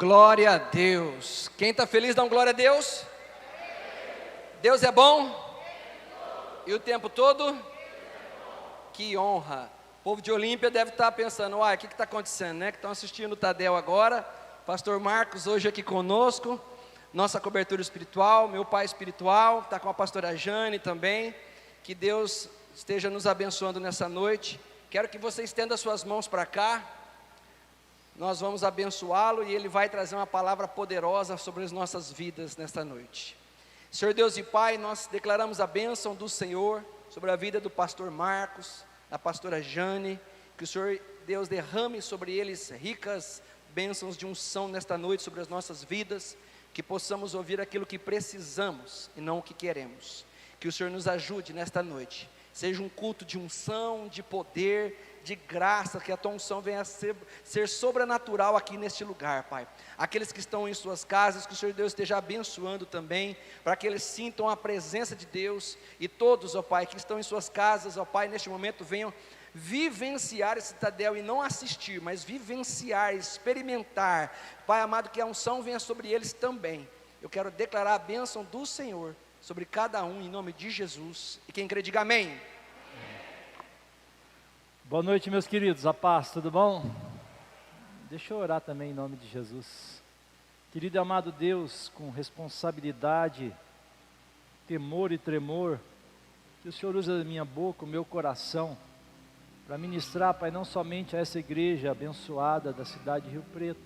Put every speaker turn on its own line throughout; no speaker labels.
Glória a Deus. Quem está feliz, dá um glória a Deus. Deus é bom? E o tempo todo? Que honra. O povo de Olímpia deve estar pensando, uai, o que está acontecendo, né? Que estão assistindo o Tadel agora. Pastor Marcos hoje aqui conosco. Nossa cobertura espiritual, meu pai espiritual, está com a pastora Jane também. Que Deus esteja nos abençoando nessa noite. Quero que você estenda suas mãos para cá. Nós vamos abençoá-lo e ele vai trazer uma palavra poderosa sobre as nossas vidas nesta noite. Senhor Deus e Pai, nós declaramos a bênção do Senhor sobre a vida do pastor Marcos, da pastora Jane, que o Senhor Deus derrame sobre eles ricas bênçãos de unção nesta noite sobre as nossas vidas, que possamos ouvir aquilo que precisamos e não o que queremos. Que o Senhor nos ajude nesta noite, seja um culto de unção, de poder, de graça, que a tua unção venha a ser sobrenatural aqui neste lugar, Pai. Aqueles que estão em suas casas, que o Senhor Deus esteja abençoando também, para que eles sintam a presença de Deus, e todos, ó Pai, que estão em suas casas, ó Pai, neste momento venham vivenciar esse Tadel, e não assistir, mas vivenciar, experimentar, Pai amado, que a unção venha sobre eles também. Eu quero declarar a bênção do Senhor sobre cada um, em nome de Jesus, e quem crê diga amém.
Boa noite, meus queridos, a paz, tudo bom? Deixa eu orar também em nome de Jesus. Querido e amado Deus, com responsabilidade, temor e tremor, que o Senhor use a minha boca, o meu coração, para ministrar, Pai, não somente a essa igreja abençoada da cidade de Rio Preto,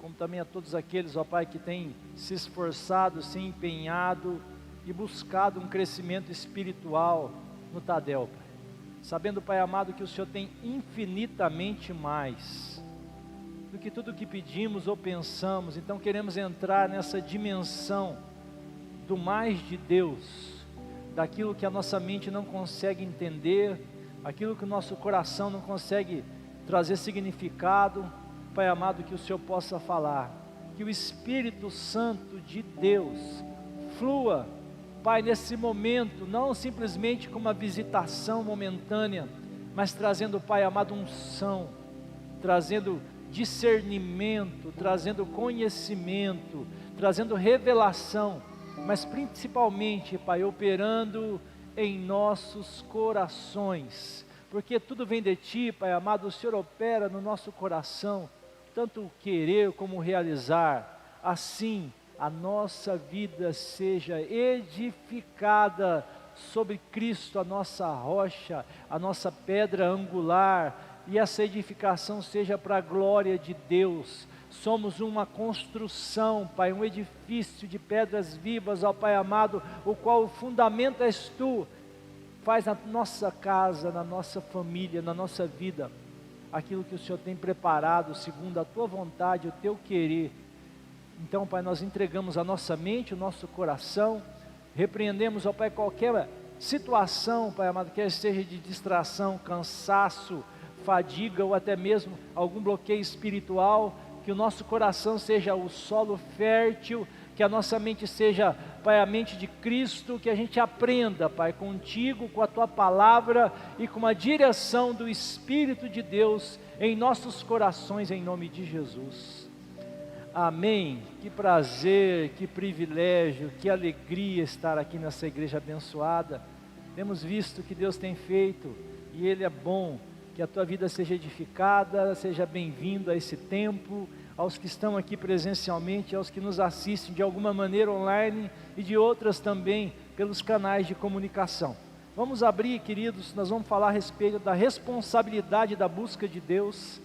como também a todos aqueles, ó Pai, que têm se esforçado, se empenhado e buscado um crescimento espiritual no Tadel, Pai. Sabendo, Pai amado, que o Senhor tem infinitamente mais do que tudo que pedimos ou pensamos. Então queremos entrar nessa dimensão do mais de Deus, daquilo que a nossa mente não consegue entender, aquilo que o nosso coração não consegue trazer significado. Pai amado, que o Senhor possa falar, que o Espírito Santo de Deus flua, Pai, nesse momento, não simplesmente como uma visitação momentânea, mas trazendo, Pai amado, unção, trazendo discernimento, trazendo conhecimento, trazendo revelação, mas principalmente, Pai, operando em nossos corações, porque tudo vem de Ti, Pai amado. O Senhor opera no nosso coração, tanto o querer como o realizar. Assim, a nossa vida seja edificada sobre Cristo, a nossa rocha, a nossa pedra angular, e essa edificação seja para a glória de Deus. Somos uma construção, Pai, um edifício de pedras vivas, ó Pai amado, o qual o fundamento és Tu. Faz na nossa casa, na nossa família, na nossa vida, aquilo que o Senhor tem preparado, segundo a Tua vontade, o Teu querer. Então, Pai, nós entregamos a nossa mente, o nosso coração, repreendemos, ó Pai, qualquer situação, Pai amado, quer seja de distração, cansaço, fadiga ou até mesmo algum bloqueio espiritual, que o nosso coração seja o solo fértil, que a nossa mente seja, Pai, a mente de Cristo, que a gente aprenda, Pai, contigo, com a Tua palavra e com a direção do Espírito de Deus em nossos corações, em nome de Jesus. Amém. Que prazer, que privilégio, que alegria estar aqui nessa igreja abençoada. Temos visto o que Deus tem feito e Ele é bom. Que a tua vida seja edificada, seja bem-vindo a esse tempo, aos que estão aqui presencialmente, aos que nos assistem de alguma maneira online e de outras também pelos canais de comunicação. Vamos abrir, queridos, nós vamos falar a respeito da responsabilidade da busca de Deus.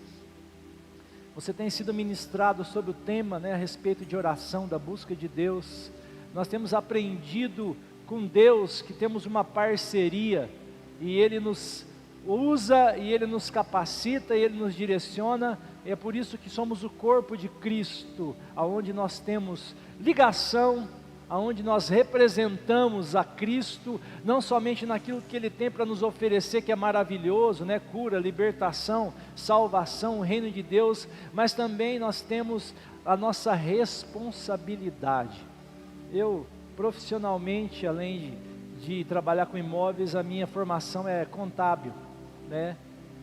Você tem sido ministrado sobre o tema, a respeito de oração, da busca de Deus. Nós temos aprendido com Deus que temos uma parceria, e Ele nos usa, e Ele nos capacita, e Ele nos direciona. É por isso que somos o corpo de Cristo, aonde nós temos ligação, aonde nós representamos a Cristo, não somente naquilo que Ele tem para nos oferecer, que é maravilhoso, cura, libertação, salvação, o reino de Deus, mas também nós temos a nossa responsabilidade. Eu, profissionalmente, além de trabalhar com imóveis, a minha formação é contábil,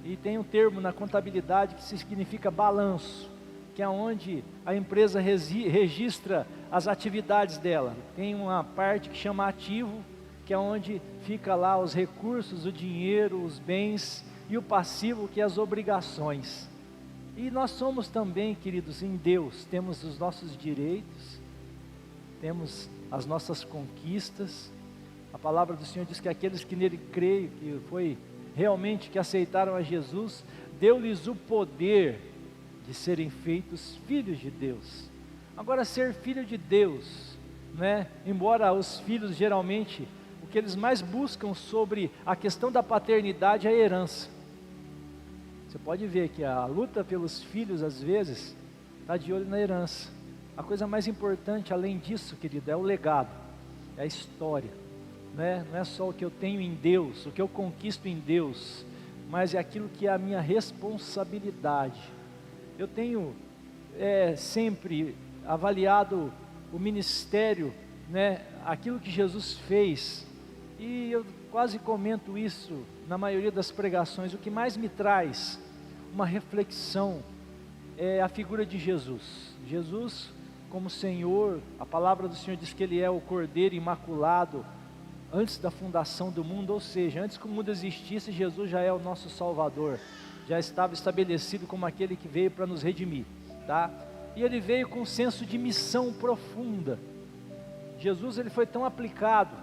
e tem um termo na contabilidade que significa balanço. que é onde a empresa registra as atividades dela. Tem uma parte que chama ativo, que é onde fica lá os recursos, o dinheiro, os bens, e o passivo, que é as obrigações. E nós somos também, queridos, em Deus, temos os nossos direitos, temos as nossas conquistas. A palavra do Senhor diz que aqueles que nele creem, que foi realmente que aceitaram a Jesus, deu-lhes o poder de serem feitos filhos de Deus. Agora, ser filho de Deus, né? Embora os filhos geralmente, o que eles mais buscam sobre a questão da paternidade é a herança. Você pode ver que a luta pelos filhos, às vezes, está de olho na herança. A coisa mais importante, além disso, querido, é o legado, é a história, né? Não é só o que eu tenho em Deus, o que eu conquisto em Deus, mas é aquilo que é a minha responsabilidade. Eu tenho sempre avaliado o ministério, né? Aquilo que Jesus fez, e eu quase comento isso na maioria das pregações. O que mais me traz uma reflexão é a figura de Jesus. Jesus como Senhor, a palavra do Senhor diz que Ele é o Cordeiro imaculado antes da fundação do mundo, ou seja, antes que o mundo existisse, Jesus já é o nosso Salvador, já estava estabelecido como aquele que veio para nos redimir, tá? E Ele veio com um senso de missão profunda. Jesus, Ele foi tão aplicado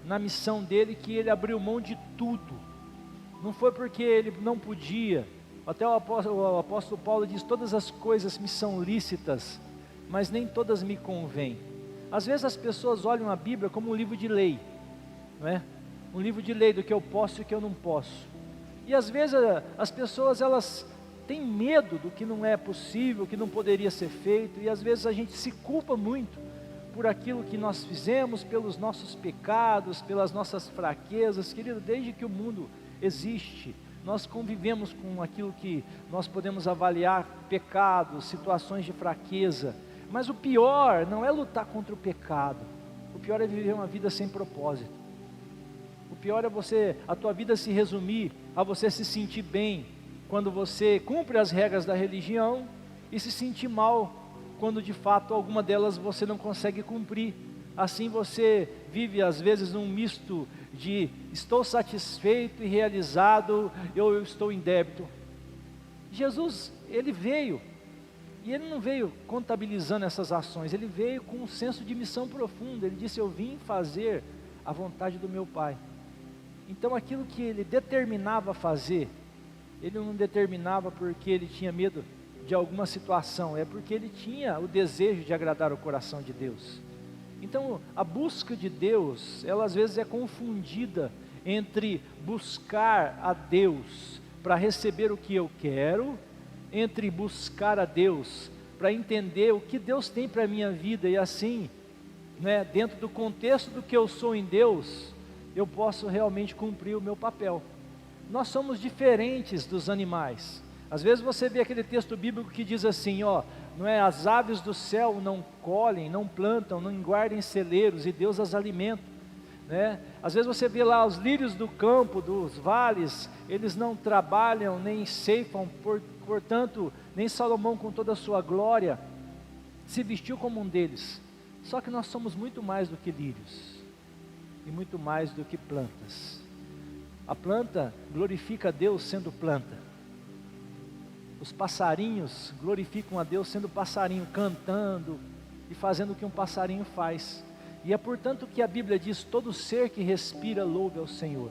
na missão dele que Ele abriu mão de tudo. Não foi porque Ele não podia. Até o apóstolo Paulo diz: todas as coisas me são lícitas, mas nem todas me convêm. Às vezes as pessoas olham a Bíblia como um livro de lei, não é? Um livro de lei do que eu posso e o que eu não posso. E às vezes as pessoas, elas têm medo do que não é possível, que não poderia ser feito, e às vezes a gente se culpa muito por aquilo que nós fizemos, pelos nossos pecados, pelas nossas fraquezas. Querido, desde que o mundo existe, nós convivemos com aquilo que nós podemos avaliar pecados, situações de fraqueza. Mas o pior não é lutar contra o pecado, o pior é viver uma vida sem propósito. O pior é a tua vida se resumir a você se sentir bem quando você cumpre as regras da religião e se sentir mal quando de fato alguma delas você não consegue cumprir. Assim você vive às vezes um misto de estou satisfeito e realizado, eu estou em débito. Jesus, Ele veio, e Ele não veio contabilizando essas ações, Ele veio com um senso de missão profunda. Ele disse: eu vim fazer a vontade do meu Pai. Então aquilo que Ele determinava fazer, Ele não determinava porque Ele tinha medo de alguma situação, é porque Ele tinha o desejo de agradar o coração de Deus. Então a busca de Deus, ela às vezes é confundida entre buscar a Deus para receber o que eu quero, entre buscar a Deus para entender o que Deus tem para a minha vida, e assim, né, dentro do contexto do que eu sou em Deus, eu posso realmente cumprir o meu papel. Nós somos diferentes dos animais. Às vezes você vê aquele texto bíblico que diz assim, não é, as aves do céu não colhem, não plantam, não guardam em celeiros, e Deus as alimenta, né? Às vezes você vê lá os lírios do campo, dos vales, eles não trabalham, nem ceifam, portanto, nem Salomão com toda a sua glória se vestiu como um deles. Só que nós somos muito mais do que lírios, e muito mais do que plantas. A planta glorifica a Deus sendo planta. Os passarinhos glorificam a Deus sendo passarinho, cantando e fazendo o que um passarinho faz. E é portanto que a Bíblia diz: todo ser que respira louve ao Senhor.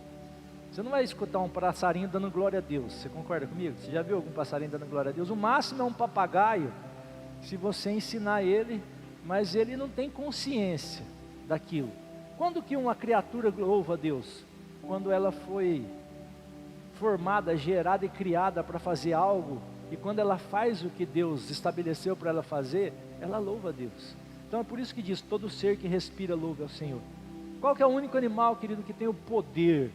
Você não vai escutar um passarinho dando glória a Deus, você concorda comigo? Você já viu algum passarinho dando glória a Deus? O máximo é um papagaio, se você ensinar ele, mas ele não tem consciência daquilo. Quando que uma criatura louva a Deus? Quando ela foi formada, gerada e criada para fazer algo, e quando ela faz o que Deus estabeleceu para ela fazer, ela louva a Deus. Então é por isso que diz: todo ser que respira louve ao Senhor. Qual que é o único animal, querido, que tem o poder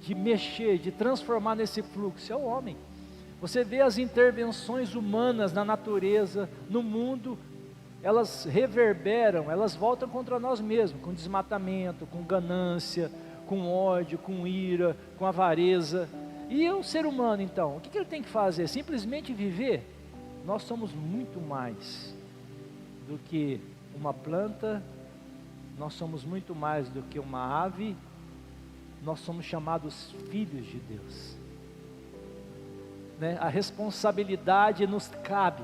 de mexer, de transformar nesse fluxo? É o homem. Você vê as intervenções humanas na natureza, no mundo, elas reverberam, elas voltam contra nós mesmos, com desmatamento, com ganância, com ódio, com ira, com avareza. E o ser humano então, o que ele tem que fazer? Simplesmente viver? nós somos muito mais do que uma planta, nós somos muito mais do que uma ave, nós somos chamados filhos de Deus, né? A responsabilidade nos cabe,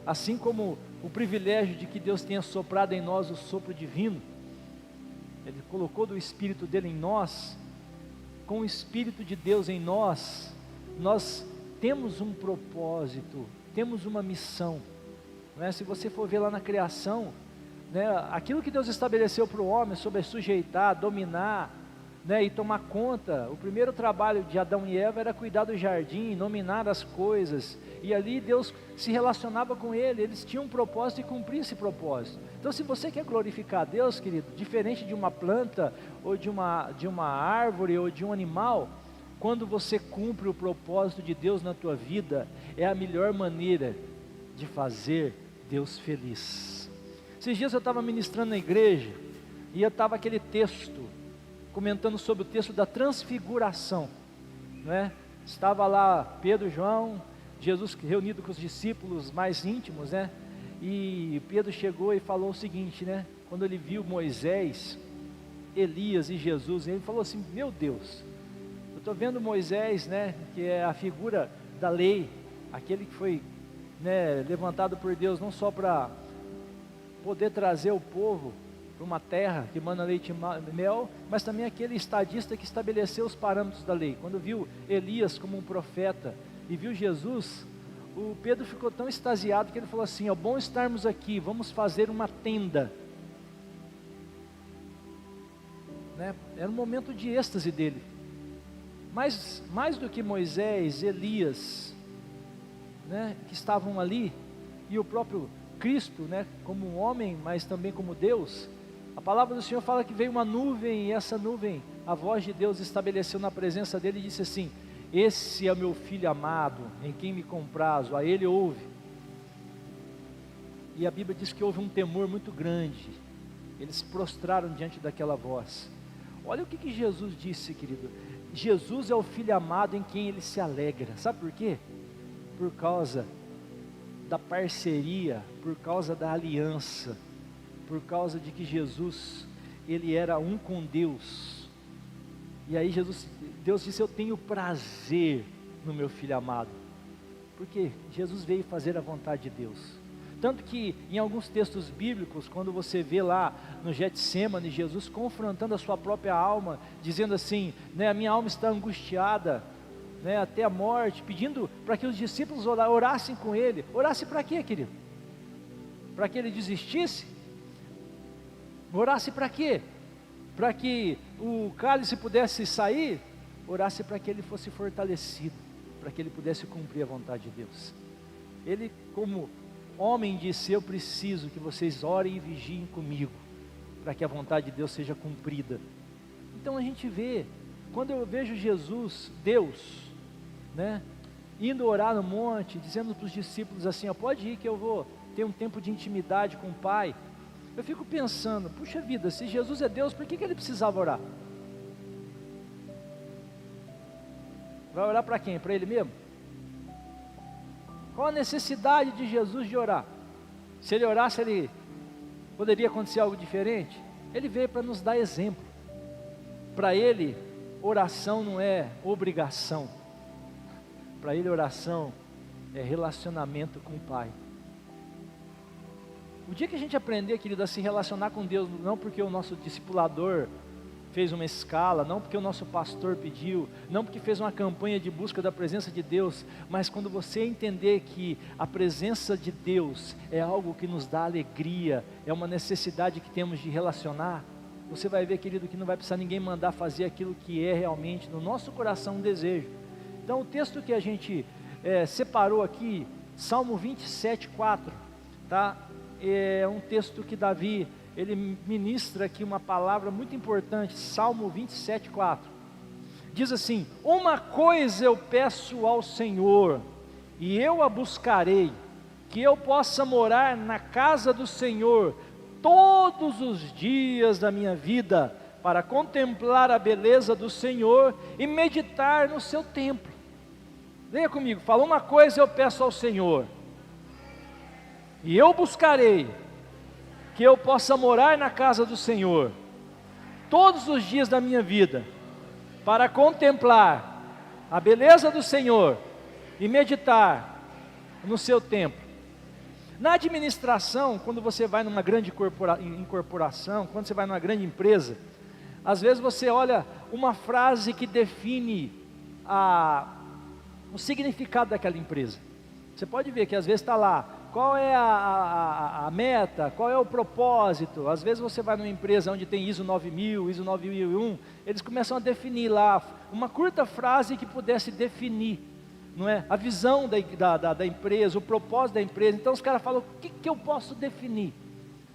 assim como o privilégio de que Deus tenha soprado em nós o sopro divino, Ele colocou do Espírito dele em nós, com o Espírito de Deus em nós, nós temos um propósito, temos uma missão, né? Se você for ver lá na criação, né, aquilo que Deus estabeleceu para o homem sobre sujeitar, dominar, né, e tomar conta, o primeiro trabalho de Adão e Eva era cuidar do jardim, dominar as coisas, e ali Deus se relacionava com ele, eles tinham um propósito e cumpriam esse propósito. Então, se você quer glorificar a Deus, querido, diferente de uma planta, ou de uma árvore, ou de um animal, quando você cumpre o propósito de Deus na tua vida, é a melhor maneira de fazer Deus feliz. Esses dias eu estava ministrando na igreja, e eu estava aquele texto, comentando sobre o texto da transfiguração, né? Estava lá Pedro e João, Jesus reunido com os discípulos mais íntimos, né? E Pedro chegou e falou o seguinte, né? Quando ele viu Moisés, Elias e Jesus, ele falou assim: meu Deus, eu estou vendo Moisés, né? Que é a figura da lei, aquele que foi, né, levantado por Deus não só para poder trazer o povo para uma terra que manda leite e mel, mas também aquele estadista que estabeleceu os parâmetros da lei. Quando viu Elias como um profeta e viu Jesus, o Pedro ficou tão extasiado que ele falou assim: é bom estarmos aqui, vamos fazer uma tenda, né? Era um momento de êxtase dele, mas mais do que Moisés, Elias, né, que estavam ali, e o próprio Cristo, né, como um homem, mas também como Deus, a palavra do Senhor fala que veio uma nuvem, e essa nuvem, a voz de Deus estabeleceu na presença dele e disse assim: esse é o meu filho amado, em quem me comprazo, a ele ouve. E a Bíblia diz que houve um temor muito grande, eles se prostraram diante daquela voz. Olha o que Jesus disse, querido: Jesus é o filho amado em quem ele se alegra. Sabe por quê? Por causa da parceria, por causa da aliança, por causa de que Jesus, ele era um com Deus. E aí Deus disse: eu tenho prazer no meu filho amado, porque Jesus veio fazer a vontade de Deus. Tanto que em alguns textos bíblicos, quando você vê lá no Getsêmani, Jesus confrontando a sua própria alma, dizendo assim, né, a minha alma está angustiada, né, até a morte, pedindo para que os discípulos orassem com ele. Orasse para quê, querido? Para que ele desistisse? Orasse para quê? Para que o cálice pudesse sair? Orasse para que ele fosse fortalecido, para que ele pudesse cumprir a vontade de Deus. Ele, como homem, disse: eu preciso que vocês orem e vigiem comigo, para que a vontade de Deus seja cumprida. Então a gente vê, quando eu vejo Jesus, Deus, né, indo orar no monte, dizendo para os discípulos assim: ó, pode ir que eu vou ter um tempo de intimidade com o Pai. Eu fico pensando, puxa vida, se Jesus é Deus, por que ele precisava orar? Vai orar para quem? Para ele mesmo? Qual a necessidade de Jesus de orar? Se ele orasse, ele poderia acontecer algo diferente? Ele veio para nos dar exemplo. Para ele, oração não é obrigação. Para ele, oração é relacionamento com o Pai. O dia que a gente aprender, querido, a se relacionar com Deus, não porque o nosso discipulador fez uma escala, não porque o nosso pastor pediu, não porque fez uma campanha de busca da presença de Deus, mas quando você entender que a presença de Deus é algo que nos dá alegria, é uma necessidade que temos de relacionar, você vai ver, querido, que não vai precisar ninguém mandar fazer aquilo que é realmente no nosso coração um desejo. Então o texto que a gente separou aqui, Salmo 27:4, tá? É um texto que Davi, ele ministra aqui uma palavra muito importante. Salmo 27:4, diz assim: uma coisa eu peço ao Senhor, e eu a buscarei, que eu possa morar na casa do Senhor todos os dias da minha vida, para contemplar a beleza do Senhor e meditar no seu templo. Leia comigo, fala: uma coisa eu peço ao Senhor, e eu buscarei que eu possa morar na casa do Senhor todos os dias da minha vida, para contemplar a beleza do Senhor e meditar no seu templo. Na administração, quando você vai numa grande corporação, quando você vai numa grande empresa, às vezes você olha uma frase que define o significado daquela empresa. Você pode ver que às vezes está lá, qual é a meta, qual é o propósito. Às vezes você vai numa empresa onde tem ISO 9000, ISO 9001, eles começam a definir lá, uma curta frase que pudesse definir, não é? A visão da empresa, o propósito da empresa. Então os caras falam, o que eu posso definir?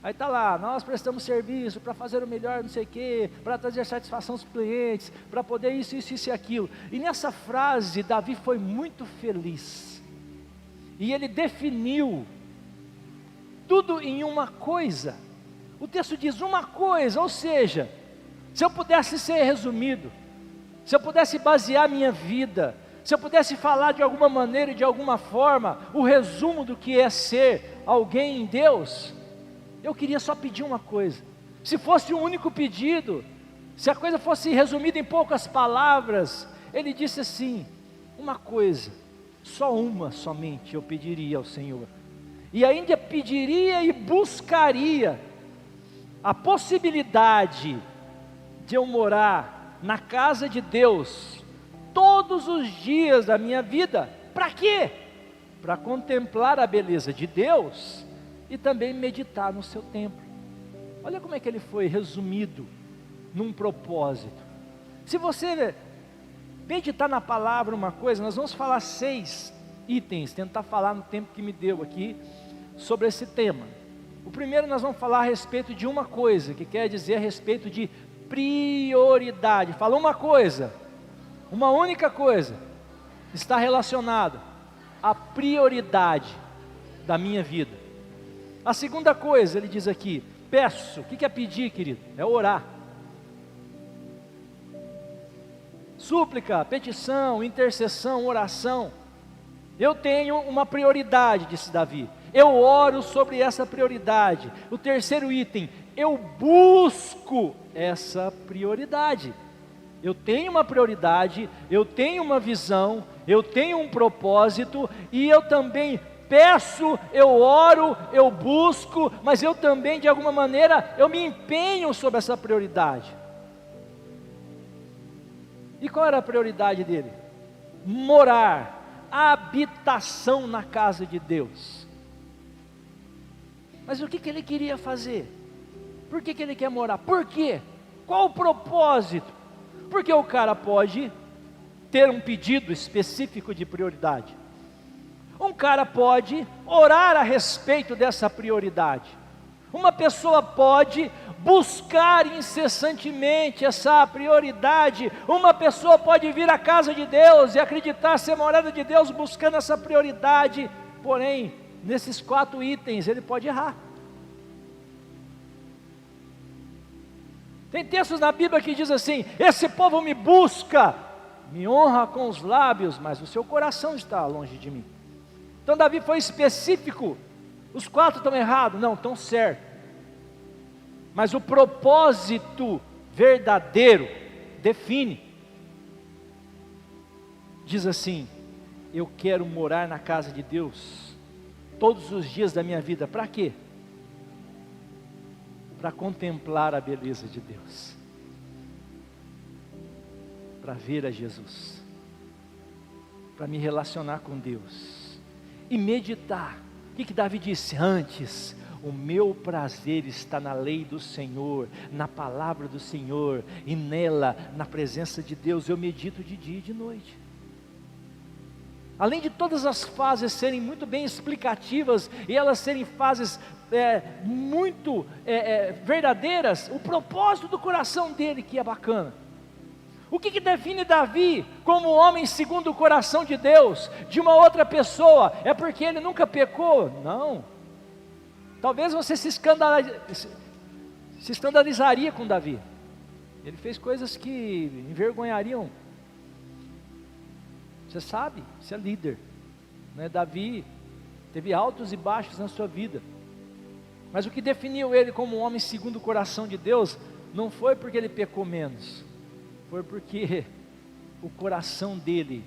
Aí está lá, nós prestamos serviço para fazer o melhor não sei o quê, para trazer satisfação aos clientes, para poder isso e aquilo. E nessa frase, Davi foi muito feliz. E ele definiu tudo em uma coisa. O texto diz uma coisa, ou seja, se eu pudesse ser resumido, se eu pudesse basear minha vida, se eu pudesse falar de alguma maneira e de alguma forma, o resumo do que é ser alguém em Deus, eu queria só pedir uma coisa. Se fosse um único pedido, se a coisa fosse resumida em poucas palavras, ele disse assim, uma coisa, só uma somente eu pediria ao Senhor, e ainda pediria e buscaria a possibilidade de eu morar na casa de Deus todos os dias da minha vida. Para quê? Para contemplar a beleza de Deus e também meditar no seu templo. Olha como é que ele foi resumido num propósito. Se você meditar na palavra uma coisa, nós vamos falar 6 itens, tentar falar no tempo que me deu aqui, sobre esse tema. O primeiro nós vamos falar a respeito de uma coisa, que quer dizer a respeito de prioridade. Fala uma coisa, uma única coisa, está relacionada à prioridade da minha vida. A segunda coisa, ele diz aqui, peço. O que é pedir, querido? É orar. Súplica, petição, intercessão, oração. Eu tenho uma prioridade, disse Davi. Eu oro sobre essa prioridade. O terceiro item, eu busco essa prioridade. Eu tenho uma prioridade, eu tenho uma visão, eu tenho um propósito, e eu também peço, eu oro, eu busco, mas eu também, de alguma maneira, eu me empenho sobre essa prioridade. E qual era a prioridade dele? Morar, habitação na casa de Deus. Mas o que ele queria fazer? Por que ele quer morar? Por quê? Qual o propósito? Porque o cara pode ter um pedido específico de prioridade. Um cara pode orar a respeito dessa prioridade. Uma pessoa pode buscar incessantemente essa prioridade. Uma pessoa pode vir à casa de Deus e acreditar ser morada de Deus buscando essa prioridade. Porém, nesses 4 itens ele pode errar. Tem textos na Bíblia que diz assim: esse povo me busca, me honra com os lábios, mas o seu coração está longe de mim. Então Davi foi específico. Os 4 estão errados? Não, estão certos. Mas o propósito verdadeiro define. Diz assim: eu quero morar na casa de Deus todos os dias da minha vida. Para quê? Para contemplar a beleza de Deus, para ver a Jesus, para me relacionar com Deus e meditar. O que Davi disse? Antes, o meu prazer está na lei do Senhor, na palavra do Senhor, e nela, na presença de Deus, eu medito de dia e de noite. Além de todas as fases serem muito bem explicativas, e elas serem fases muito verdadeiras, o propósito do coração dele que é bacana. O que define Davi como homem segundo o coração de Deus, de uma outra pessoa? É porque ele nunca pecou? Não. Talvez você se escandalizaria com Davi. Ele fez coisas que envergonhariam. Você sabe, você é líder, né? Davi teve altos e baixos na sua vida, mas o que definiu ele como um homem segundo o coração de Deus, não foi porque ele pecou menos, foi porque o coração dele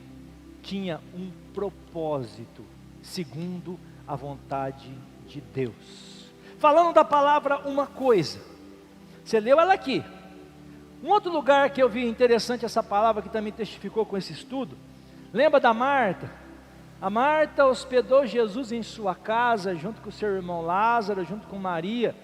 tinha um propósito, segundo a vontade de Deus. Falando da palavra uma coisa, você leu ela aqui. Um outro lugar que eu vi interessante essa palavra, que também testificou com esse estudo, lembra da Marta? A Marta hospedou Jesus em sua casa, junto com o seu irmão Lázaro, junto com Maria,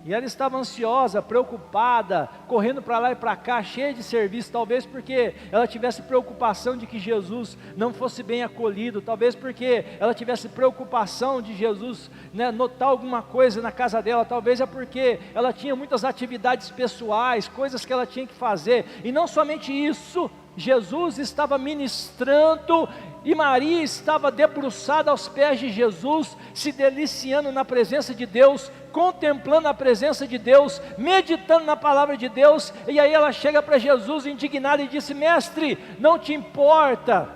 e ela estava ansiosa, preocupada, correndo para lá e para cá, cheia de serviço, talvez porque ela tivesse preocupação de que Jesus não fosse bem acolhido, talvez porque ela tivesse preocupação de Jesus, né, notar alguma coisa na casa dela, talvez é porque ela tinha muitas atividades pessoais, coisas que ela tinha que fazer, e não somente isso, Jesus estava ministrando e Maria estava debruçada aos pés de Jesus, se deliciando na presença de Deus, contemplando a presença de Deus, meditando na palavra de Deus. E aí ela chega para Jesus indignada e disse: mestre, não te importa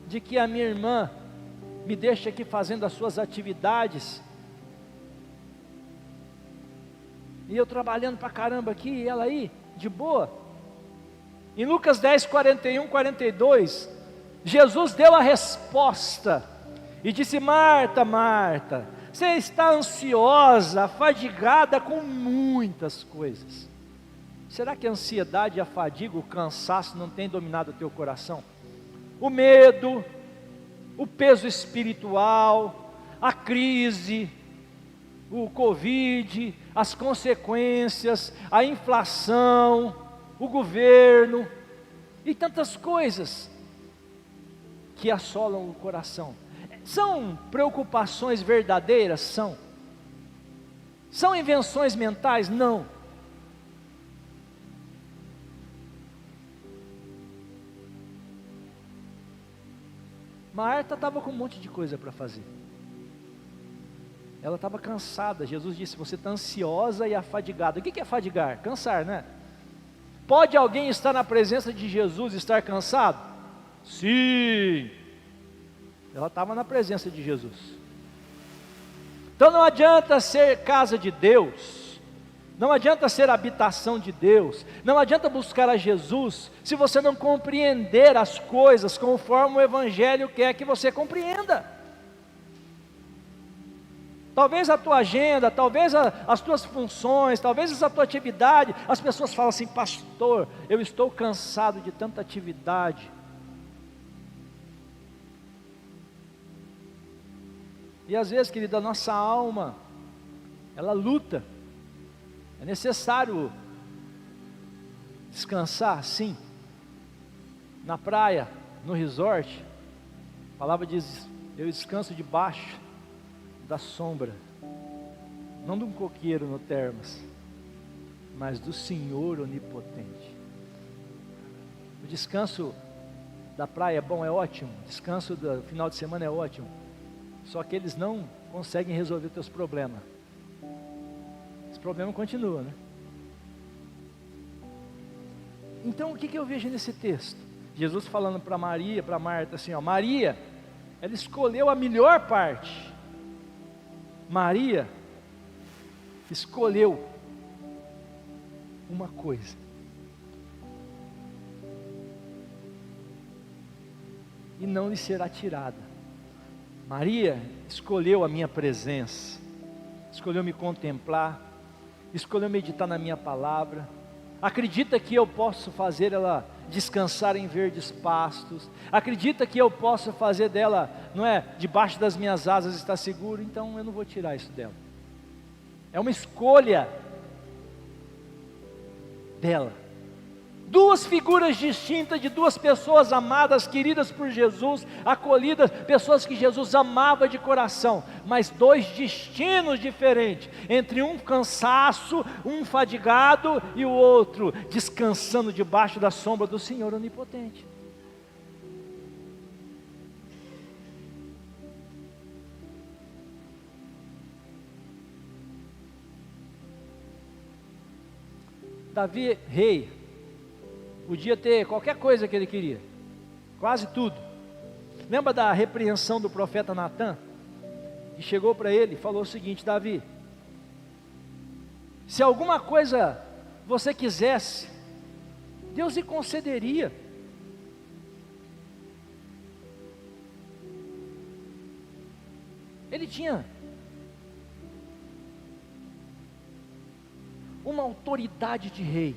de que a minha irmã me deixe aqui fazendo as suas atividades, e eu trabalhando para caramba aqui, e ela aí, de boa? Em Lucas 10, 41, 42, Jesus deu a resposta e disse: Marta, Marta, você está ansiosa, afadigada com muitas coisas. Será que a ansiedade, a fadiga, o cansaço não tem dominado o teu coração? O medo, o peso espiritual, a crise, o Covid, as consequências, a inflação, o governo e tantas coisas que assolam o coração. São preocupações verdadeiras? São. São invenções mentais? Não. Marta estava com um monte de coisa para fazer. Ela estava cansada. Jesus disse: você está ansiosa e afadigada. O que é afadigar? Cansar, né? Pode alguém estar na presença de Jesus e estar cansado? Sim. Ela estava na presença de Jesus. Então não adianta ser casa de Deus, não adianta ser habitação de Deus, não adianta buscar a Jesus, se você não compreender as coisas conforme o Evangelho quer que você compreenda. Talvez a tua agenda, talvez as tuas funções, talvez a tua atividade, as pessoas falam assim: pastor, eu estou cansado de tanta atividade. E às vezes, querida, a nossa alma, ela luta. É necessário descansar, sim. Na praia, no resort, a palavra diz: eu descanso debaixo da sombra, não de um coqueiro no termas, mas do Senhor onipotente. O descanso da praia é bom, é ótimo. O descanso do final de semana é ótimo. Só que eles não conseguem resolver os teus problemas. Esse problema continua, né? Então o que eu vejo nesse texto? Jesus falando para Maria, para Marta assim, ó: Maria, ela escolheu a melhor parte. Maria escolheu uma coisa. E não lhe será tirada. Maria escolheu a minha presença, escolheu me contemplar, escolheu meditar na minha palavra. Acredita que eu posso fazer ela descansar em verdes pastos. Acredita que eu posso fazer dela, não é, debaixo das minhas asas estar seguro. Então eu não vou tirar isso dela. É uma escolha dela. Duas figuras distintas de duas pessoas amadas, queridas por Jesus, acolhidas, pessoas que Jesus amava de coração, mas dois destinos diferentes, entre um cansaço, um fadigado, e o outro descansando debaixo da sombra do Senhor onipotente. Davi, rei, podia ter qualquer coisa que ele queria, quase tudo. Lembra da repreensão do profeta Natã? e chegou para ele e falou o seguinte: Davi, se alguma coisa você quisesse, Deus lhe concederia. Ele tinha uma autoridade de rei,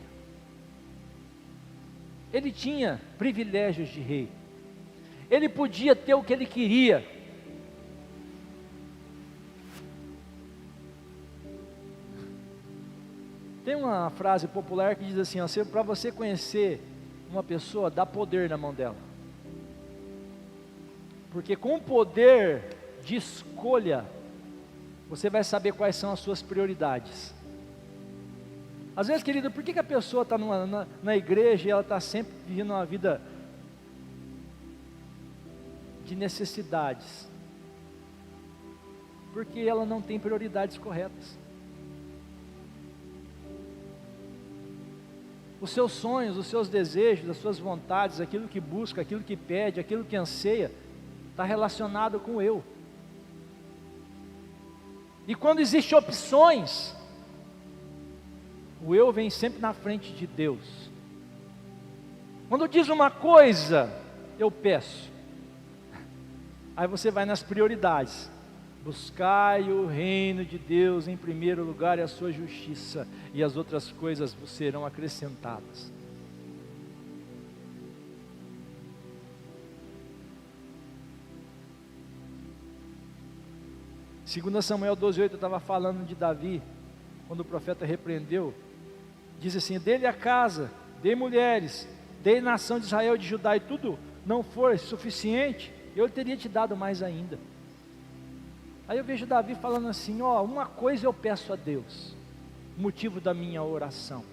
ele tinha privilégios de rei, ele podia ter o que ele queria. Tem uma frase popular que diz assim: para você conhecer uma pessoa, dá poder na mão dela, porque com o poder de escolha, você vai saber quais são as suas prioridades. Às vezes, querido, por que a pessoa está na igreja e ela está sempre vivendo uma vida de necessidades? Porque ela não tem prioridades corretas. Os seus sonhos, os seus desejos, as suas vontades, aquilo que busca, aquilo que pede, aquilo que anseia, está relacionado com o eu. E quando existem opções, o eu vem sempre na frente de Deus. Quando diz uma coisa, eu peço. Aí você vai nas prioridades: buscai o reino de Deus em primeiro lugar e a sua justiça, e as outras coisas vos serão acrescentadas. Segundo Samuel 12:8, eu estava falando de Davi, quando o profeta repreendeu, diz assim: dê-lhe a casa, dê mulheres, dê nação de Israel e de Judá, e tudo não for suficiente, eu teria te dado mais ainda. Aí eu vejo Davi falando assim: uma coisa eu peço a Deus, motivo da minha oração,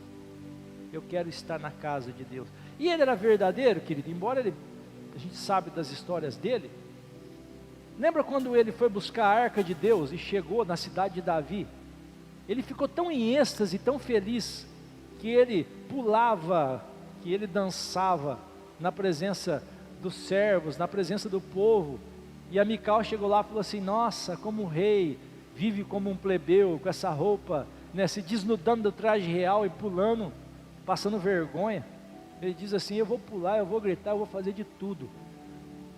eu quero estar na casa de Deus. E ele era verdadeiro, querido, embora a gente sabe das histórias dele. Lembra quando ele foi buscar a arca de Deus e chegou na cidade de Davi? Ele ficou tão em êxtase, tão feliz, que ele pulava, que ele dançava na presença dos servos, na presença do povo. E a Mical chegou lá e falou assim: nossa, como o rei vive como um plebeu, com essa roupa, né, se desnudando do traje real e pulando, passando vergonha. Ele diz assim: eu vou pular, eu vou gritar, eu vou fazer de tudo,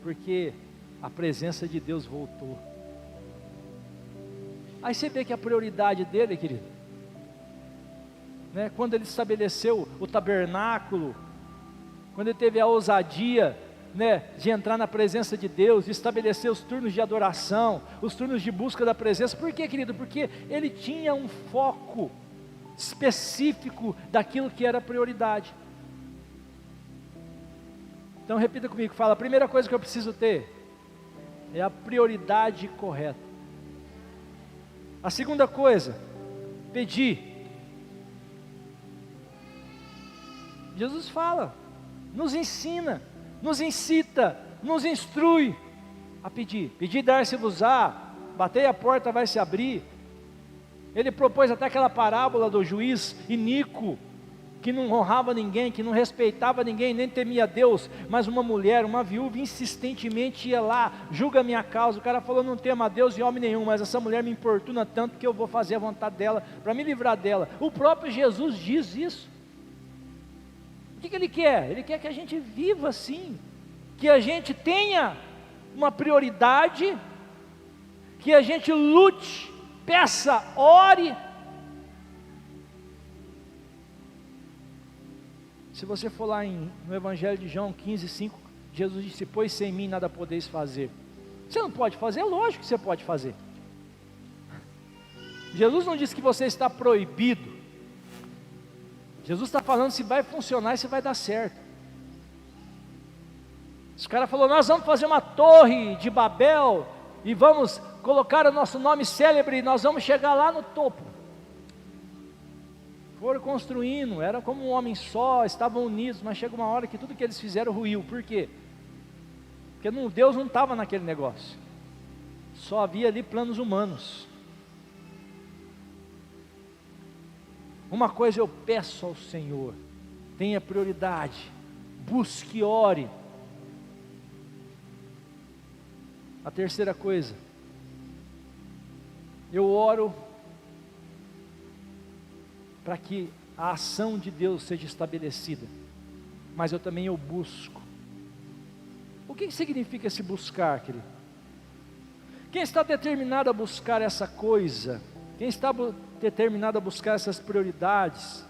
porque a presença de Deus voltou. Aí você vê que a prioridade dele, querido, né, quando ele estabeleceu o tabernáculo, quando ele teve a ousadia, né, de entrar na presença de Deus, de estabelecer os turnos de adoração, os turnos de busca da presença. Por quê, querido? Porque ele tinha um foco específico daquilo que era prioridade. Então repita comigo, fala: a primeira coisa que eu preciso ter é a prioridade correta. A segunda coisa, pedir. Jesus fala, nos ensina, nos incita, nos instrui a pedir. Pedir, dar-se-vos-á, batei a porta, vai se abrir. Ele propôs até aquela parábola do juiz iníquo, que não honrava ninguém, que não respeitava ninguém, nem temia Deus, mas uma mulher, uma viúva, insistentemente ia lá: julga a minha causa. O cara falou: não tema a Deus e homem nenhum, mas essa mulher me importuna tanto que eu vou fazer a vontade dela, para me livrar dela. O próprio Jesus diz isso. O que ele quer? Ele quer que a gente viva assim, que a gente tenha uma prioridade, que a gente lute, peça, ore. Se você for lá no Evangelho de João 15:5, Jesus disse: pois sem mim nada podeis fazer. Você não pode fazer? É lógico que você pode fazer. Jesus não disse que você está proibido. Jesus está falando se vai funcionar e se vai dar certo. Os caras falaram: nós vamos fazer uma torre de Babel e vamos colocar o nosso nome célebre e nós vamos chegar lá no topo. Foram construindo, era como um homem só, estavam unidos, mas chega uma hora que tudo que eles fizeram ruiu. Por quê? Porque Deus não estava naquele negócio, só havia ali planos humanos. Uma coisa eu peço ao Senhor: tenha prioridade, busque e ore. A terceira coisa, Eu oro para que a ação de Deus seja estabelecida, mas eu também busco. O que significa esse buscar, querido? Quem está determinado a buscar essa coisa, quem está determinado a buscar essas prioridades,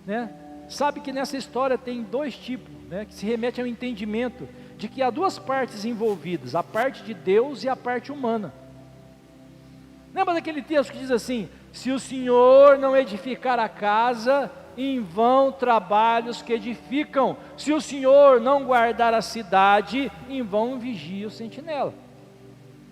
né, sabe que nessa história tem dois tipos, né, que se remete ao entendimento de que há duas partes envolvidas, a parte de Deus e a parte humana. Lembra daquele texto que diz assim: se o Senhor não edificar a casa, em vão trabalhos que edificam. Se o Senhor não guardar a cidade, em vão vigia o sentinela.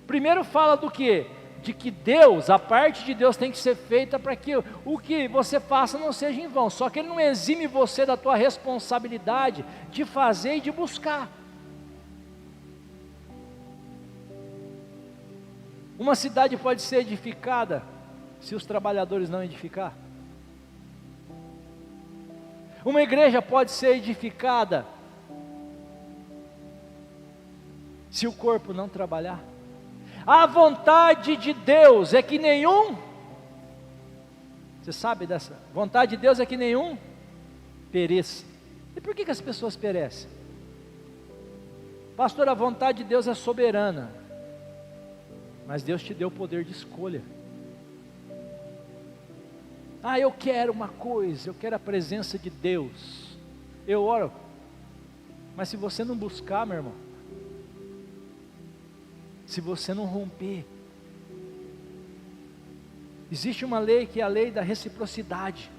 Primeiro fala do quê? De que Deus, a parte de Deus tem que ser feita para que o que você faça não seja em vão. Só que Ele não exime você da tua responsabilidade de fazer e de buscar. Uma cidade pode ser edificada se os trabalhadores não edificar. Uma igreja pode ser edificada se o corpo não trabalhar. A vontade de Deus é que nenhum, você sabe dessa? Vontade de Deus é que nenhum pereça. E por que as pessoas perecem? Pastor, a vontade de Deus é soberana, mas Deus te deu o poder de escolha. Ah, eu quero uma coisa, eu quero a presença de Deus. Eu oro, mas se você não buscar, meu irmão, se você não romper, existe uma lei que é a lei da reciprocidade.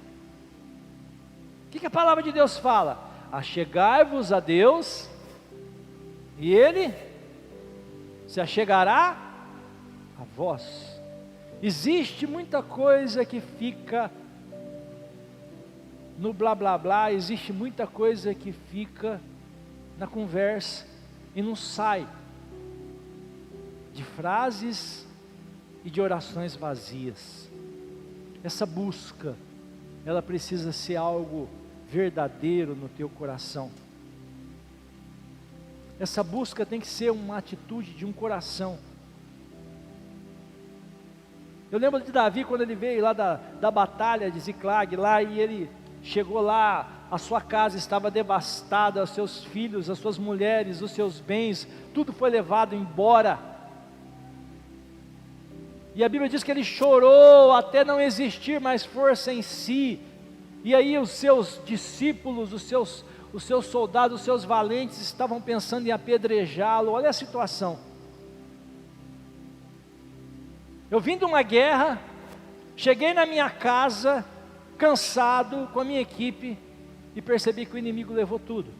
O que a palavra de Deus fala? Achegai-vos a Deus, e Ele se achegará a vós. Existe muita coisa que fica no blá blá blá, existe muita coisa que fica na conversa e não sai de frases e de orações vazias. Essa busca, ela precisa ser algo verdadeiro no teu coração. Essa busca tem que ser uma atitude de um coração. Eu lembro de Davi quando ele veio lá da batalha de Ziclag, lá, e ele chegou lá, a sua casa estava devastada, os seus filhos, as suas mulheres, os seus bens, tudo foi levado embora. E a Bíblia diz que ele chorou até não existir mais força em si. E aí os seus discípulos, os seus soldados, os seus valentes estavam pensando em apedrejá-lo. Olha a situação. Eu vim de uma guerra, cheguei na minha casa, cansado, com a minha equipe, e percebi que o inimigo levou tudo.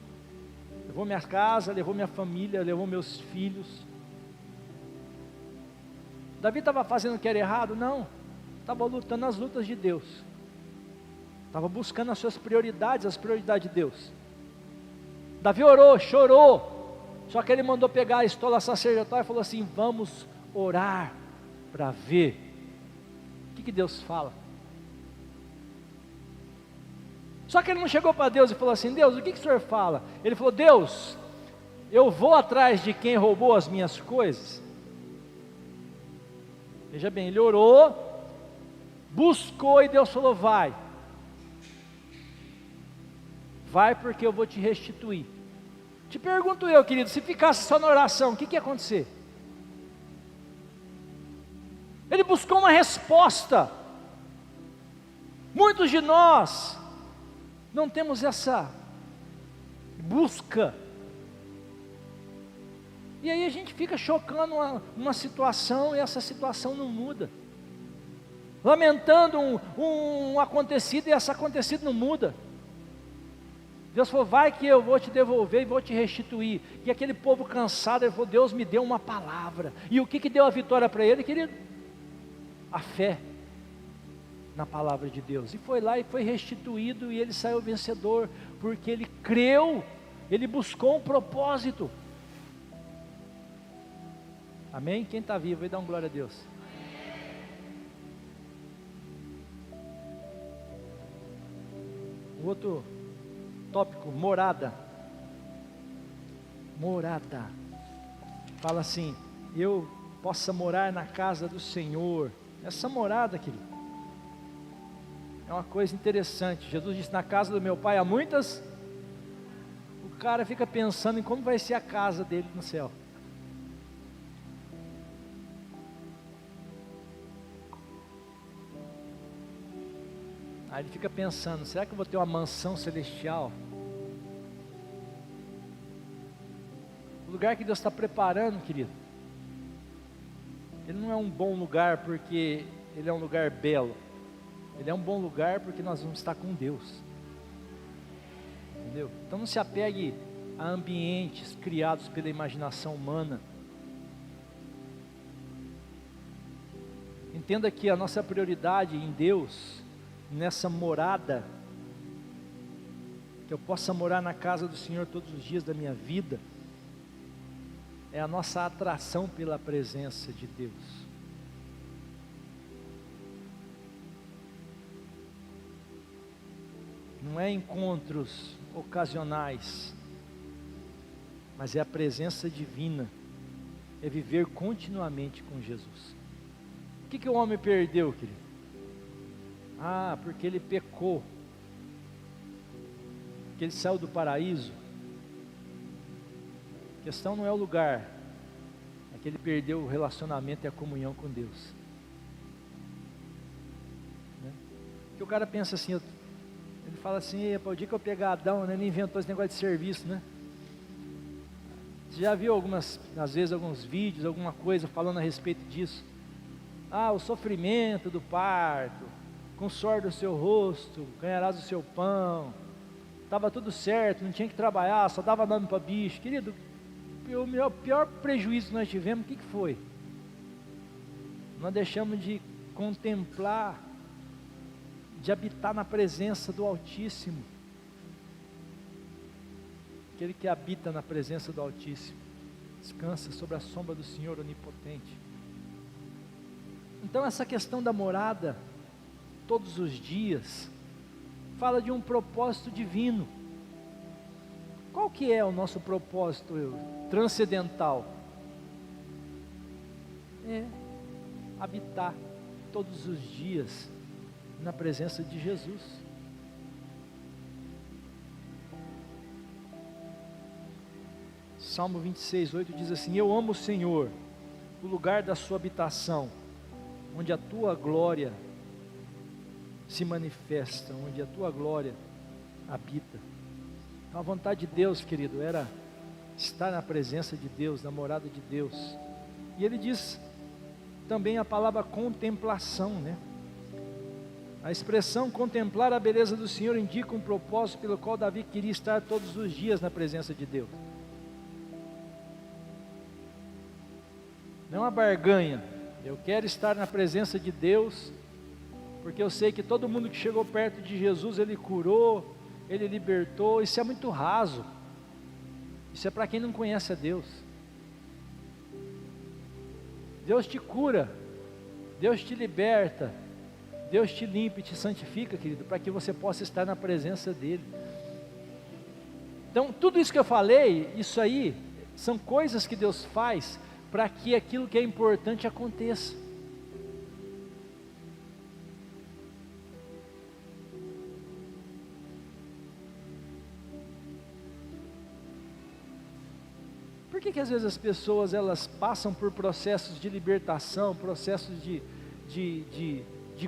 Levou minha casa, levou minha família, levou meus filhos. Davi estava fazendo o que era errado? Não, estava lutando as lutas de Deus, estava buscando as suas prioridades, as prioridades de Deus. Davi orou, chorou, só que ele mandou pegar a estola sacerdotal e falou assim: vamos orar para ver. O que Deus fala? Só que ele não chegou para Deus e falou assim: Deus, o que o Senhor fala? Ele falou: Deus, eu vou atrás de quem roubou as minhas coisas. Veja bem, ele orou, buscou, e Deus falou: vai porque eu vou te restituir. Te pergunto eu, querido, se ficasse só na oração, o que ia acontecer? Ele buscou uma resposta. Muitos de nós não temos essa busca. E aí a gente fica chocando uma situação, e essa situação não muda. Lamentando um acontecido, e esse acontecido não muda. Deus falou: vai que eu vou te devolver e vou te restituir. E aquele povo cansado, ele falou: Deus me deu uma palavra. E o que deu a vitória para ele, querido? A fé na palavra de Deus. E foi lá e foi restituído, e ele saiu vencedor, porque ele creu, ele buscou um propósito. Amém? Quem está vivo aí, dá um glória a Deus. O outro tópico, morada. Morada. Fala assim: eu possa morar na casa do Senhor. Essa morada, querido, é uma coisa interessante. Jesus disse: na casa do meu pai há muitas. O cara fica pensando em como vai ser a casa dele no céu. Aí ele fica pensando: será que eu vou ter uma mansão celestial? O lugar que Deus está preparando, querido, ele não é um bom lugar porque ele é um lugar belo. Ele é um bom lugar porque nós vamos estar com Deus. Entendeu? Então não se apegue a ambientes criados pela imaginação humana. Entenda que a nossa prioridade em Deus, nessa morada, que eu possa morar na casa do Senhor todos os dias da minha vida, é a nossa atração pela presença de Deus. Não é encontros ocasionais, mas é a presença divina, é viver continuamente com Jesus. O que o homem perdeu, querido? Porque ele pecou, porque ele saiu do paraíso. A questão não é o lugar, é que ele perdeu o relacionamento e a comunhão com Deus. Né? Porque o cara pensa assim, ele fala assim: o dia que eu pegar Adão, né, ele inventou esse negócio de serviço, né? Você já viu às vezes alguns vídeos, alguma coisa falando a respeito disso? O sofrimento do parto, com o suor do seu rosto, ganharás o seu pão, estava tudo certo, não tinha que trabalhar, só dava nome para bicho. Querido, o pior prejuízo que nós tivemos, o que foi? Nós deixamos de contemplar, de habitar na presença do Altíssimo. Aquele que habita na presença do Altíssimo descansa sobre a sombra do Senhor onipotente. Então essa questão da morada todos os dias fala de um propósito divino. Qual que é o nosso propósito transcendental? É habitar todos os dias na presença de Jesus. Salmo 26:8 diz assim: eu amo o Senhor, o lugar da sua habitação, onde a tua glória se manifesta, onde a tua glória habita. Então a vontade de Deus, querido, era estar na presença de Deus, na morada de Deus. E ele diz também a palavra contemplação, né? A expressão contemplar a beleza do Senhor indica um propósito pelo qual Davi queria estar todos os dias na presença de Deus. Não é uma barganha. Eu quero estar na presença de Deus, porque eu sei que todo mundo que chegou perto de Jesus, Ele curou, Ele libertou. Isso é muito raso. Isso é para quem não conhece a Deus. Deus te cura, Deus te liberta, Deus te limpa e te santifica, querido, para que você possa estar na presença dEle. Então, tudo isso que eu falei, isso aí, são coisas que Deus faz para que aquilo que é importante aconteça. Por que às vezes as pessoas elas passam por processos de libertação, processos de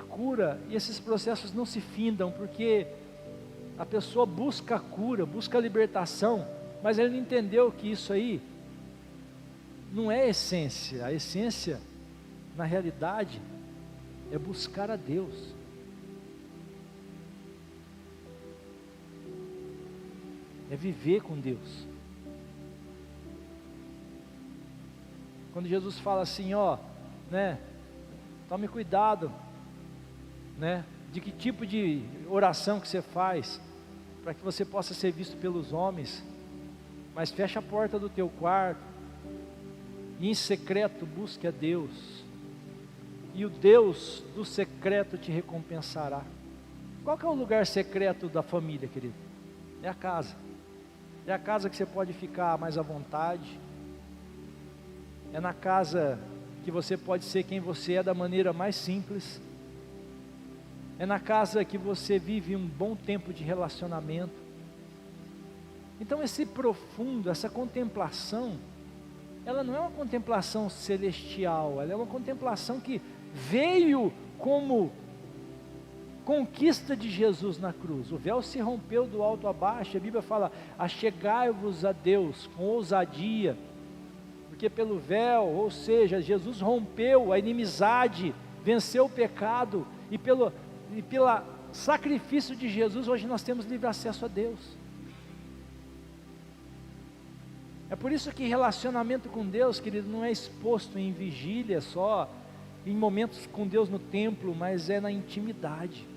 cura, e esses processos não se findam? Porque a pessoa busca a cura, busca a libertação, mas ele não entendeu que isso aí não é a essência. A essência, na realidade, é buscar a Deus. É viver com Deus. Quando Jesus fala assim, tome cuidado, de que tipo de oração que você faz, para que você possa ser visto pelos homens, mas fecha a porta do teu quarto, e em secreto busque a Deus, e o Deus do secreto te recompensará. Qual que é o lugar secreto da família, querido? É a casa. É a casa que você pode ficar mais à vontade. É na casa que você pode ser quem você é da maneira mais simples. É na casa que você vive um bom tempo de relacionamento. Então esse profundo, essa contemplação, ela não é uma contemplação celestial, ela é uma contemplação que veio como conquista de Jesus na cruz. O véu se rompeu do alto a baixo, a Bíblia fala, achegai-vos a Deus com ousadia, porque pelo véu, ou seja, Jesus rompeu a inimizade, venceu o pecado, e pelo sacrifício de Jesus, hoje nós temos livre acesso a Deus. É por isso que relacionamento com Deus, querido, não é exposto em vigília só, em momentos com Deus no templo, mas é na intimidade.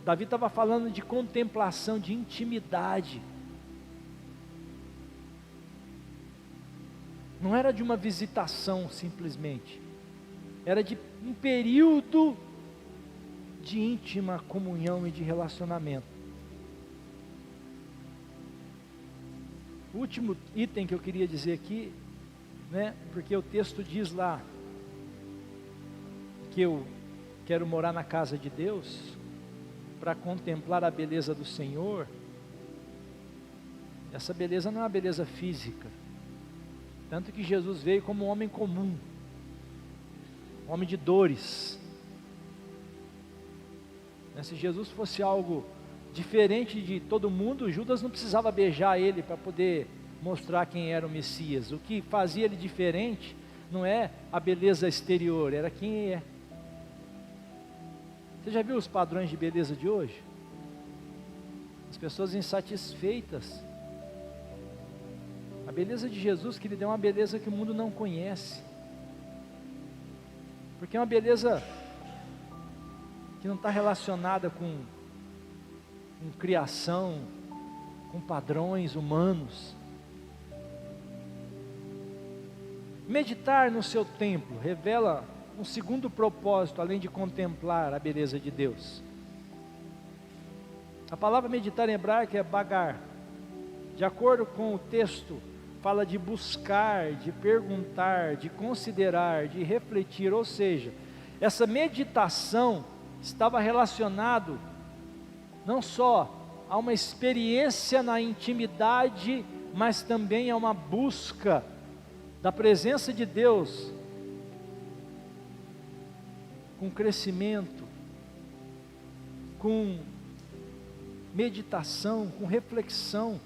Davi estava falando de contemplação, de intimidade. Não era de uma visitação simplesmente, era de um período de íntima comunhão e de relacionamento. O último item que eu queria dizer aqui, porque o texto diz lá que eu quero morar na casa de Deus para contemplar a beleza do Senhor. Essa beleza não é uma beleza física, tanto que Jesus veio como um homem comum, um homem de dores. Se Jesus fosse algo diferente de todo mundo, Judas não precisava beijar ele para poder mostrar quem era o Messias. O que fazia ele diferente não é a beleza exterior, era quem ele é. Você já viu os padrões de beleza de hoje? As pessoas insatisfeitas. A beleza de Jesus, que ele deu uma beleza que o mundo não conhece, porque é uma beleza que não está relacionada com criação, com padrões humanos. Meditar no seu templo revela um segundo propósito, além de contemplar a beleza de Deus. A palavra meditar em hebraico é bagar. De acordo com o texto, fala de buscar, de perguntar, de considerar, de refletir, ou seja, essa meditação estava relacionado não só a uma experiência na intimidade, mas também a uma busca da presença de Deus, com crescimento, com meditação, com reflexão.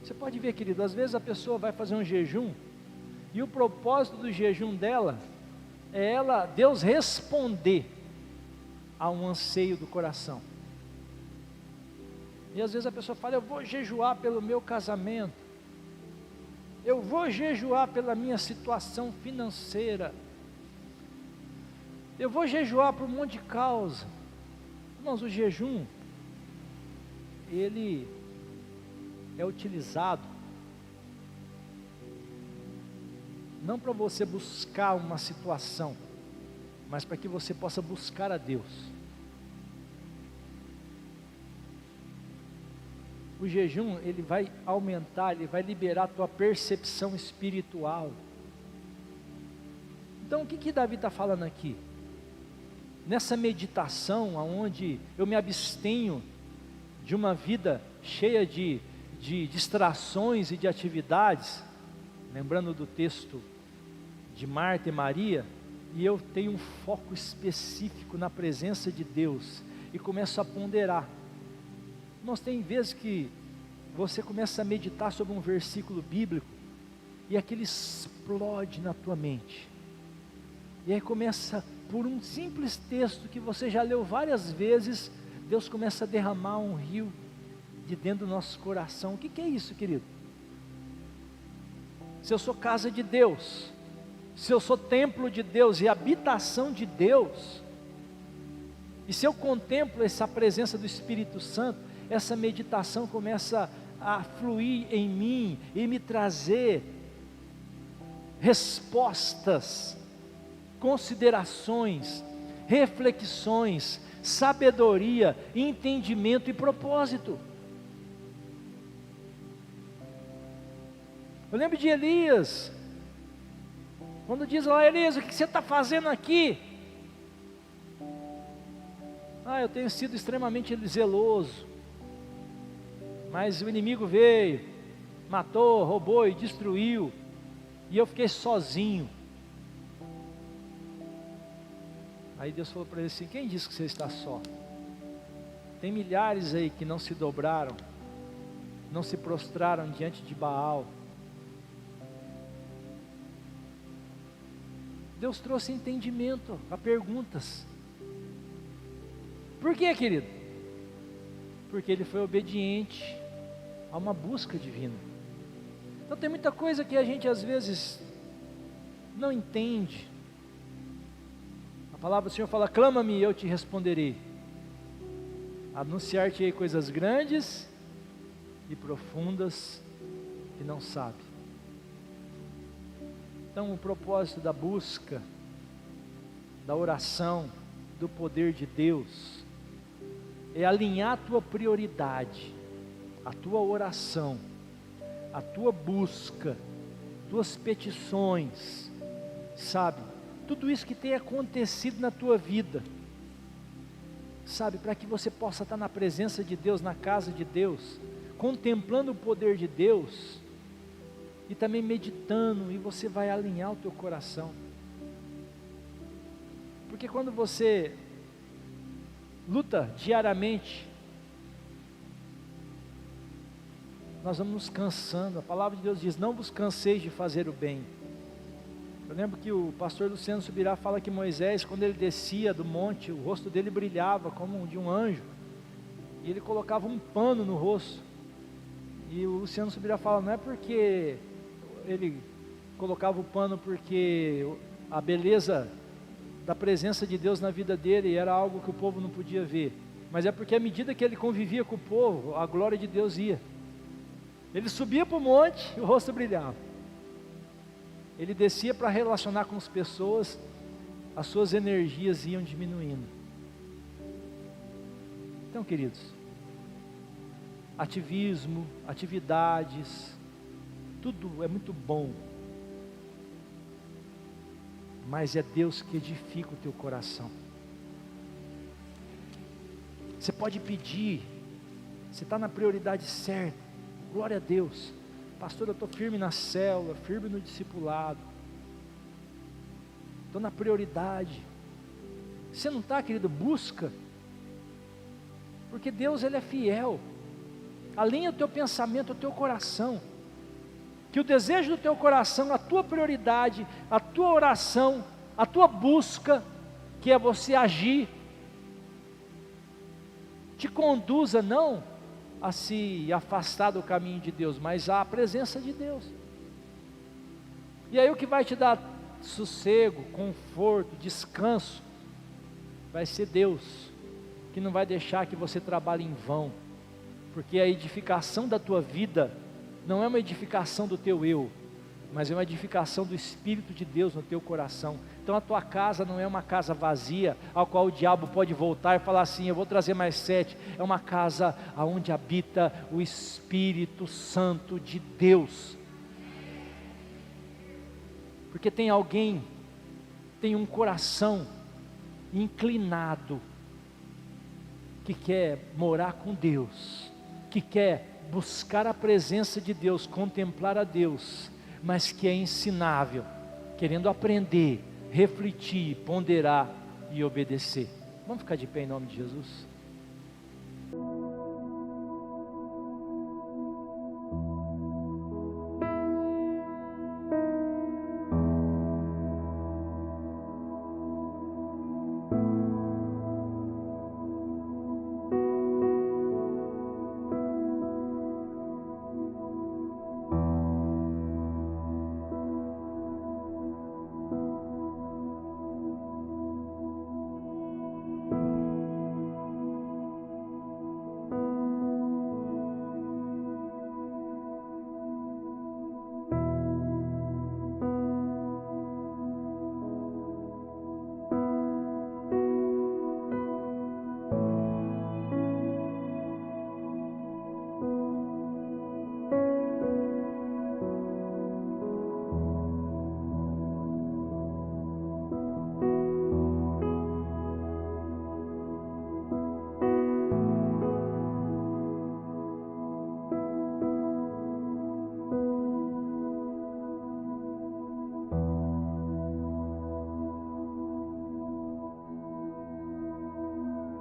Você pode ver, querido, às vezes a pessoa vai fazer um jejum, e o propósito do jejum dela é Deus responder a um anseio do coração. E às vezes a pessoa fala, eu vou jejuar pelo meu casamento, eu vou jejuar pela minha situação financeira, eu vou jejuar por um monte de causa. Irmãos, o jejum, ele é utilizado não para você buscar uma situação, mas para que você possa buscar a Deus. O jejum, ele vai aumentar, ele vai liberar a tua percepção espiritual. Então, o que Davi está falando aqui? Nessa meditação, onde eu me abstenho de uma vida cheia de distrações e de atividades, lembrando do texto de Marta e Maria, e eu tenho um foco específico na presença de Deus, e começo a ponderar. Nós tem vezes que você começa a meditar sobre um versículo bíblico, e aquele explode na tua mente, e aí começa, por um simples texto que você já leu várias vezes, Deus começa a derramar um rio de dentro do nosso coração. O que é isso, querido? Se eu sou casa de Deus, se eu sou templo de Deus e habitação de Deus, e se eu contemplo essa presença do Espírito Santo, essa meditação começa a fluir em mim e me trazer respostas, considerações, reflexões, sabedoria, entendimento e propósito. Eu lembro de Elias, Quando diz lá, Elias, o que você está fazendo aqui? Eu tenho sido extremamente zeloso, mas o inimigo veio, matou, roubou e destruiu, e eu fiquei sozinho. Aí Deus falou para ele assim: quem disse que você está só? Tem milhares aí que não se dobraram, não se prostraram diante de Baal. Deus trouxe entendimento a perguntas. Por quê, querido? Porque ele foi obediente a uma busca divina. Então tem muita coisa que a gente às vezes não entende. A palavra do Senhor fala: clama-me e eu te responderei. Anunciar-te-ei coisas grandes e profundas que não sabe. Então o propósito da busca, da oração, do poder de Deus, é alinhar a tua prioridade, a tua oração, a tua busca, tuas petições, sabe? Tudo isso que tem acontecido na tua vida, sabe? Para que você possa estar na presença de Deus, na casa de Deus, contemplando o poder de Deus, e também meditando, e você vai alinhar o teu coração. Porque quando você luta diariamente, nós vamos nos cansando. A palavra de Deus diz: não vos canseis de fazer o bem. Eu lembro que o pastor Luciano Subirá fala que Moisés, quando ele descia do monte, o rosto dele brilhava como de um anjo, e ele colocava um pano no rosto. E o Luciano Subirá fala: não é porque ele colocava o pano porque a beleza da presença de Deus na vida dele era algo que o povo não podia ver, mas é porque à medida que ele convivia com o povo, a glória de Deus ia. Ele subia para o monte e o rosto brilhava. Ele descia para relacionar com as pessoas, as suas energias iam diminuindo. Então, queridos, ativismo, atividades, tudo é muito bom, mas é Deus que edifica o teu coração. Você pode pedir, você está na prioridade certa, glória a Deus. Pastor, eu estou firme na célula, firme no discipulado, estou na prioridade. Você não está, querido? Busca, porque Deus, Ele é fiel. Alinha o teu pensamento, o teu coração, que o desejo do teu coração, a tua prioridade, a tua oração, a tua busca, que é você agir, te conduza não a se afastar do caminho de Deus, mas à presença de Deus. E aí o que vai te dar sossego, conforto, descanso, vai ser Deus, que não vai deixar que você trabalhe em vão, porque a edificação da tua vida não é uma edificação do teu eu, mas é uma edificação do Espírito de Deus no teu coração. Então a tua casa não é uma casa vazia, ao qual o diabo pode voltar e falar assim: eu vou trazer mais 7, é uma casa onde habita o Espírito Santo de Deus, porque tem alguém, tem um coração inclinado, que quer morar com Deus, que quer buscar a presença de Deus, contemplar a Deus, mas que é ensinável, querendo aprender, refletir, ponderar e obedecer. Vamos ficar de pé em nome de Jesus?